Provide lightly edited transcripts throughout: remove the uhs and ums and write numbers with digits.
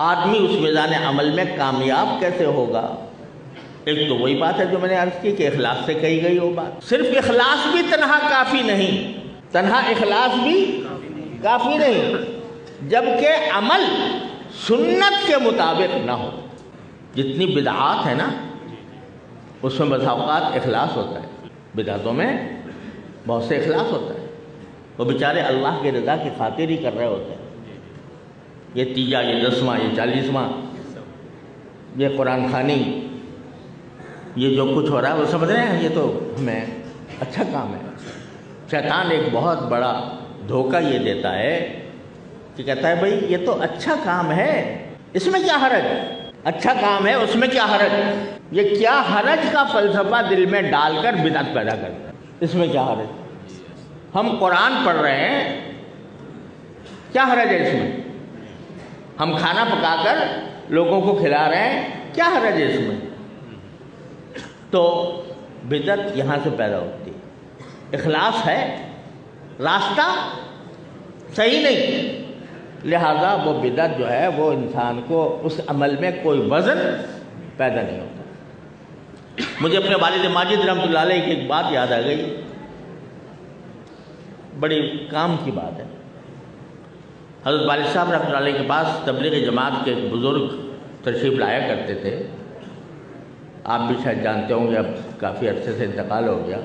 آدمی اس میدان عمل میں کامیاب کیسے ہوگا؟ ایک تو وہی بات ہے جو میں نے عرض کی کہ اخلاص سے کہی گئی وہ بات. صرف اخلاص بھی تنہا کافی نہیں، تنہا اخلاص بھی کافی نہیں، جبکہ عمل سنت کے مطابق نہ ہو. جتنی بدعات ہیں نا اس میں بسا اوقات اخلاص ہوتا ہے، بدعتوں میں بہت سے اخلاص ہوتا ہے. وہ بیچارے اللہ کی رضا کی خاطر ہی کر رہے ہوتے ہیں. یہ تیجا، یہ 10واں، یہ 40واں، یہ قرآن خوانی، یہ جو کچھ ہو رہا ہے وہ سمجھ رہے ہیں یہ تو ہمیں اچھا کام ہے. شیطان ایک بہت بڑا دھوکہ یہ دیتا ہے کہ کہتا ہے بھائی یہ تو اچھا کام ہے، اس میں کیا حرج؟ اچھا کام ہے اس میں کیا حرج؟ یہ کیا حرج کا فلسفہ دل میں ڈال کر بدعت پیدا کرتا ہے. اس میں کیا حرج؟ ہم قرآن پڑھ رہے ہیں، کیا حرج ہے اس میں؟ ہم کھانا پکا کر لوگوں کو کھلا رہے ہیں، کیا حرج ہے اس میں؟ تو بدعت یہاں سے پیدا ہوتی ہے. اخلاص ہے، راستہ صحیح نہیں، لہذا وہ بدعت جو ہے وہ انسان کو اس عمل میں کوئی وزن پیدا نہیں ہوتا. مجھے اپنے والد ماجد رحمۃ اللہ علیہ کی ایک بات یاد آ گئی، بڑی کام کی بات ہے. حضرت والد صاحب رحمۃ اللہ علیہ کے پاس تبلیغ جماعت کے ایک بزرگ تشریف لایا کرتے تھے. آپ بھی شاید جانتے ہوں گے، اب کافی عرصے سے انتقال ہو گیا.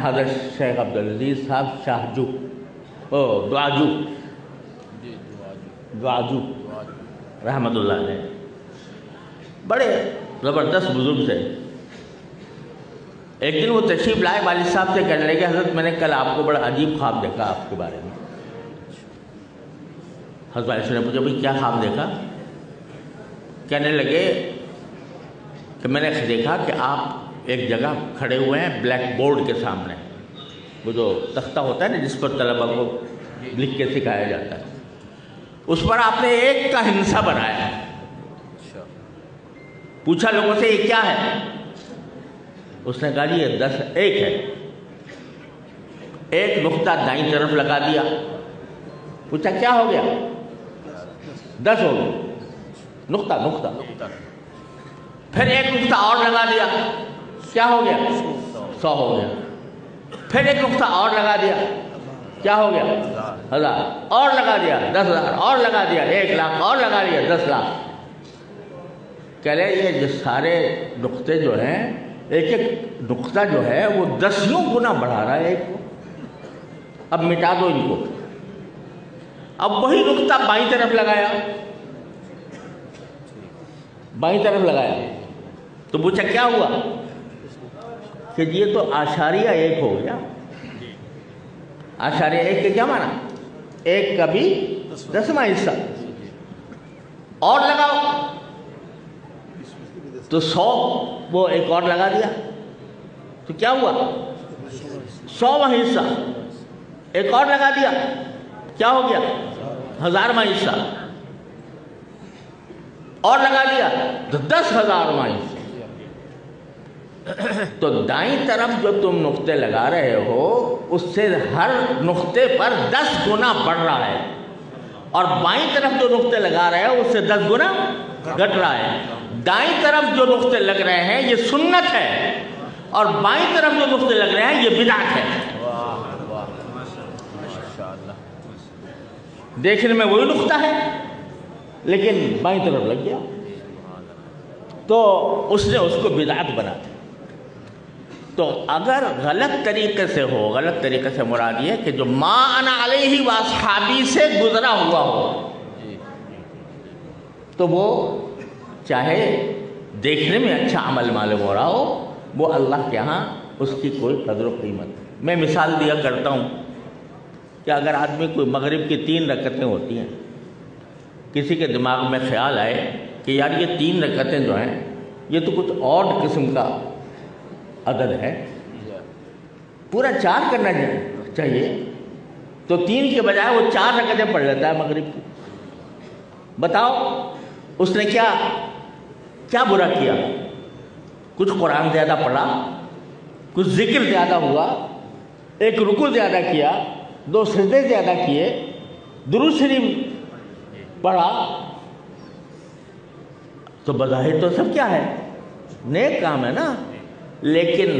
حضرت شیخ عبدالعزیز صاحب شاہجو دعاجو رحمۃ اللہ علیہ، بڑے زبردست بزرگ تھے. ایک دن وہ تشریف لائے، والد صاحب سے کہنے لگے حضرت میں نے کل آپ کو بڑا عجیب خواب دیکھا آپ کے بارے میں. حضرت والد صاحب نے پوچھا بھائی کیا خواب دیکھا؟ کہنے لگے کہ میں نے دیکھا کہ آپ ایک جگہ کھڑے ہوئے ہیں بلیک بورڈ کے سامنے، وہ جو تختہ ہوتا ہے نا جس پر طلبہ کو لکھ کے سکھایا جاتا ہے، اس پر آپ نے ایک کا ہندسہ بنایا ہے. پوچھا لوگوں سے یہ کیا ہے؟ اس نے کہا جی یہ 10 ایک ہے. ایک نقطہ دائیں طرف لگا دیا. پوچھا کیا ہو گیا؟ 10 ہو گیا. نقطہ. پھر ایک نقطہ اور لگا دیا، کیا ہو گیا؟ 100 ہو گیا. پھر ایک نقطہ اور لگا دیا، کیا ہو گیا؟ 1000. اور لگا دیا 10,000، اور لگا دیا 1,00,000، اور لگا دیا 10,00,000. کہہ رہے یہ جو سارے نقطے جو ہیں، ایک ایک نقطہ جو ہے وہ 10 گنا بڑھا رہا ہے ایک کو. اب مٹا دو ان کو. اب وہی نقطہ بائیں طرف لگایا، تو پوچھا کیا ہوا؟ کہ یہ تو آشاریہ 1 ہو گیا. آشاریہ 1 کے کیا معنی؟ 1 کا بھی 10واں حصہ. اور لگاؤ تو 100، وہ ایک اور لگا دیا تو کیا ہوا؟ 100واں حصہ. ایک اور لگا دیا، کیا ہو گیا؟ 1000واں حصہ. اور لگا دیا تو 10,000واں حصہ. تو دائیں طرف جو تم نقطے لگا رہے ہو اس سے ہر نقطے پر 10 گنا بڑھ رہا ہے، اور بائیں طرف جو نقطے لگا رہے ہو اس سے 10 گنا گھٹ رہا ہے. دائیں طرف جو نقطے لگ رہے ہیں یہ سنت ہے، اور بائیں طرف جو نقطے لگ رہے ہیں یہ بدعت ہے. دیکھنے میں وہی نقطہ ہے لیکن بائیں طرف لگ گیا، تو اس نے اس کو بدعت بنا دیا. تو اگر غلط طریقے سے ہو، غلط طریقے سے مراد یہ کہ جو ما انا علیہ واصحابی سے گزرا ہوا ہو، تو وہ چاہے دیکھنے میں اچھا عمل معلوم ہو رہا ہو، وہ اللہ کے ہاں اس کی کوئی قدر و قیمت نہیں. میں مثال دیا کرتا ہوں کہ اگر آدمی کوئی مغرب کی 3 رکعتیں ہوتی ہیں، کسی کے دماغ میں خیال آئے کہ یار یہ 3 رکعتیں جو ہیں یہ تو کچھ اور قسم کا عدد ہے، پورا 4 کرنا چاہیے، تو 3 کے بجائے وہ 4 رکعتیں پڑھ لیتا ہے مغرب کی. بتاؤ اس نے کیا برا کیا؟ کچھ قرآن زیادہ پڑھا، کچھ ذکر زیادہ ہوا، ایک رکوع زیادہ کیا، 2 سجدے زیادہ کیے، درود شریف پڑھا تو بظاہر تو سب کیا ہے؟ نیک کام ہے نا، لیکن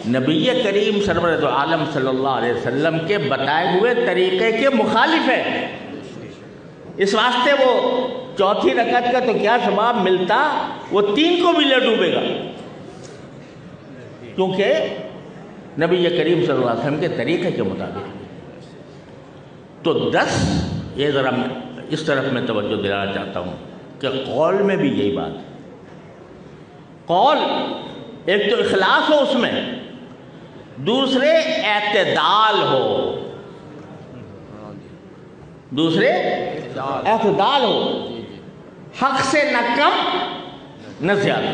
نبی کریم سرورت عالم صلی اللہ علیہ وسلم کے بتائے ہوئے طریقے کے مخالف ہے۔ اس واسطے وہ چوتھی رکعت کا تو کیا ثواب ملتا، وہ 3 کو بھی لے ڈوبے گا، کیونکہ نبی کریم صلی اللہ علیہ وسلم کے طریقے کے مطابق۔ تو 10 یہ ذرا اس طرف میں توجہ دلانا چاہتا ہوں کہ قول میں بھی یہی بات ہے۔ قول ایک تو اخلاص ہو اس میں، دوسرے اعتدال ہو، دوسرے اعتدال ہو، حق سے نہ کم نہ زیادہ،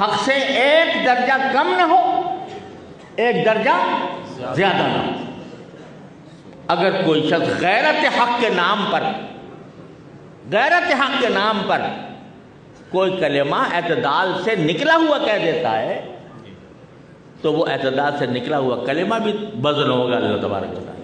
حق سے ایک درجہ کم نہ ہو، ایک درجہ زیادہ نہ ہو۔ اگر کوئی شخص غیرت حق کے نام پر، غیرت حق کے نام پر کوئی کلمہ اعتدال سے نکلا ہوا کہہ دیتا ہے تو وہ اعتدال سے نکلا ہوا کلمہ بھی وزن ہوگا اللہ تبارک و تعالیٰ۔